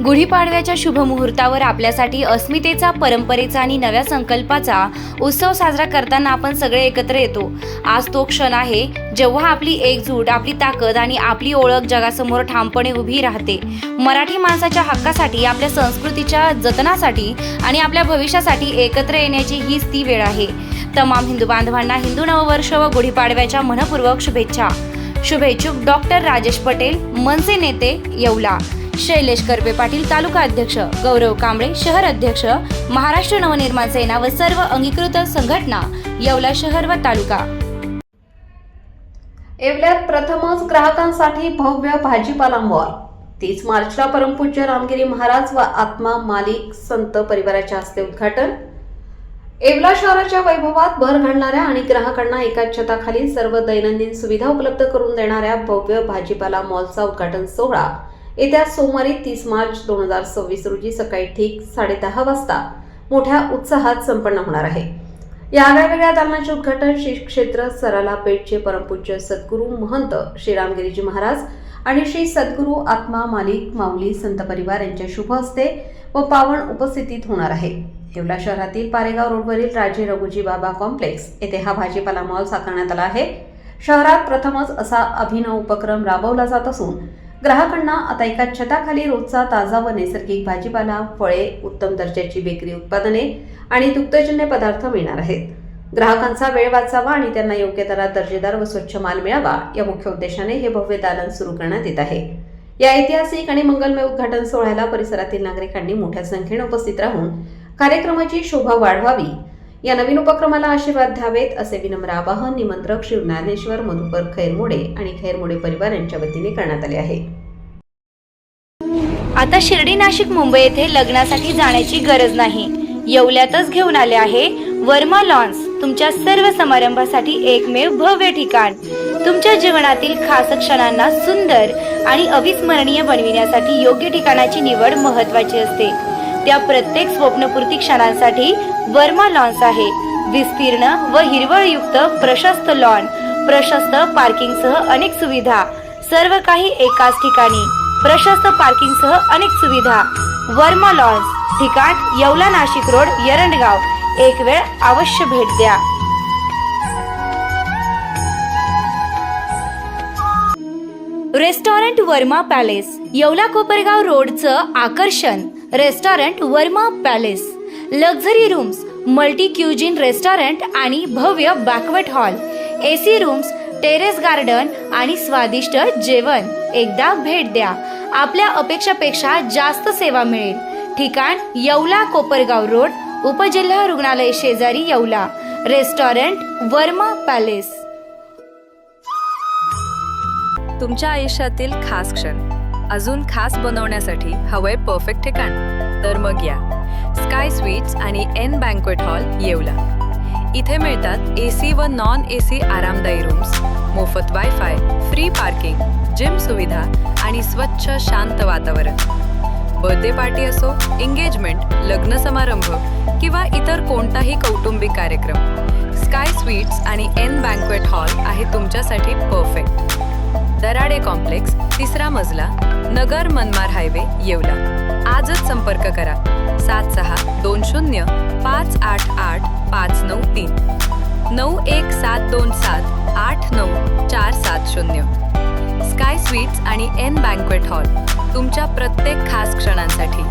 गुढीपाडव्याच्या शुभ मुहूर्तावर आपल्यासाठी अस्मितेचा, परंपरेचा आणि नव्या संकल्पाचा उत्सव साजरा करताना आपण सगळे एकत्र येतो। आज तो क्षण आहे जेव्हा आपली एकजूट, आपली ताकद आणि आपली ओळख जगासमोर ठामपणे उभी राहते। मराठी माणसाच्या हक्कासाठी, आपल्या संस्कृतीच्या जतनासाठी आणि आपल्या भविष्यासाठी एकत्र येण्याची हीच ती वेळ आहे। तमाम हिंदू बांधवांना हिंदू नववर्ष व गुढीपाडव्याच्या मनपूर्वक शुभेच्छा। शुभेच्छुक डॉक्टर राजेश पटेल, मनसे नेते येवला, शैलेश करपे पाटील तालुका अध्यक्ष, गौरव कांबळे शहर अध्यक्ष, महाराष्ट्र नवनिर्माण सेना व सर्व अंगीकृत संघटना येवला शहर व तालुका। येवल्यात प्रथमच ग्राहकांसाठी भव्य भाजीपाला मॉल। 30 मार्चला परमपूज्य रामगिरी महाराज व आत्मा मालिक संत परिवाराच्या हस्ते उद्घाटन। येवला शहराच्या वैभवात भर घालणाऱ्या आणि ग्राहकांना एकाच छताखाली सर्व दैनंदिन सुविधा उपलब्ध करून देणाऱ्या भव्य भाजीपाला मॉलचा उद्घाटन सोहळा येत्या सोमवारी 30 मार्च 2026 रोजी सकाळी ठीक 10:30 वाजता मोठ्या उत्साहात संपन्न होणार आहे। या वेगवेगळ्या दालनाचे उद्घाटन श्री क्षेत्र सराला पेठचे परमपूज्य सद्गुरू महंत श्री रामगिरीजी महाराज आणि श्री सद्गुरू आत्मा मालिक माऊली संत परिवार यांच्या शुभ हस्ते व पावन उपस्थितीत होणार आहे। येवला शहरातील पारेगाव रोडवरील राजे रघुजी बाबा कॉम्प्लेक्स येथे हा भाजीपाला मॉल साकारण्यात आला आहे। शहरात प्रथमच असा अभिनव उपक्रम राबवला जात असून ग्राहकांना आता एका छताखाली रोजचा ताजा व नैसर्गिक भाजीपाला, फळे, उत्तम दर्जाची बेकरी उत्पादने आणि दुग्धजन्य पदार्थ मिळणार आहेत। ग्राहकांचा वेळ वाचावा आणि त्यांना योग्य दरात दर्जेदार व स्वच्छ माल मिळावा या मुख्य उद्देशाने हे भव्य दालन सुरू करण्यात येत आहे। या ऐतिहासिक आणि मंगलमय उद्घाटन सोहळ्याला परिसरातील नागरिकांनी मोठ्या संख्येने उपस्थित राहून कार्यक्रमाची शोभा वाढवावी, या नवीन उपक्रमाला आशीर्वाद द्यावेत असे विनम्र आवाहन निमंत्रक श्री ज्ञानेश्वर मधुकर खैरमोडे आणि खैरमोडे परिवार यांच्या वतीने करण्यात आले आहे। आता शिर्डी, नाशिक, मुंबई येथे लग्नासाठी जाण्याची गरज नाही। येवल्यातच घेऊन आले आहे वर्मा लॉन्स, तुमच्या सर्व समारंभासाठी एकमेव भव्य ठिकाण। तुमच्या जीवनातील खास क्षणांना सुंदर आणि अविस्मरणीय बनविण्यासाठी योग्य ठिकाणाची निवड महत्त्वाची असते। त्या प्रत्येक स्वप्नपूर्ती क्षणांसाठी वर्मा लॉन्स आहे। विस्तीर्ण व हिरवळयुक्त प्रशस्त लॉन, प्रशस्त पार्किंगसह अनेक सुविधा, सर्व काही एकाच ठिकाणी, प्रशस्त पार्किंगसह अनेक सुविधा। वर्मा लॉन्स, ठिकाण येवला नाशिक रोड, एरंडगाव। एक वेळ अवश्य भेट द्या। रेस्टॉरंट वर्मा पॅलेस, येवला कोपरगाव रोडचं आकर्षण। Restaurant Verma palace, luxury rooms, multi cuisine restaurant आणि भव्य banquet hall, AC rooms, terrace garden आणि स्वादिष्ट जेवण। एकदा भेट द्या, आपल्या अपेक्षापेक्षा जास्त सेवा मिळेल। ठिकाण येवला कोपरगाव रोड, उपजिल्हा रुग्णालय शेजारी येवला। Restaurant Verma palace. तुमच्या आयुष्यातील खास क्षण अजून खास बनवण्यासाठी हवंय परफेक्ट ठिकाण? तर मग या स्काय स्वीट्स आणि एन बँक्वेट हॉल येवला। इथे मिळतात एसी व नॉन एसी आरामदायी रूम्स, मोफत वायफाय, फ्री पार्किंग, जिम सुविधा आणि स्वच्छ शांत वातावरण। बर्थडे पार्टी असो, एंगेजमेंट, लग्न समारंभ किंवा इतर कोणताही कौटुंबिक कार्यक्रम, स्काय स्वीट्स आणि एन बँक्वेट हॉल आहे तुमच्यासाठी परफेक्ट। दराडे कॉम्प्लेक्स, 3रा मजला, नगर मनमाड हायवे, येवला। आजच संपर्क करा 7620 588 593 91727 89470। स्काय स्वीट्स आणि एन बँक्वेट हॉल, तुमच्या प्रत्येक खास क्षणांसाठी।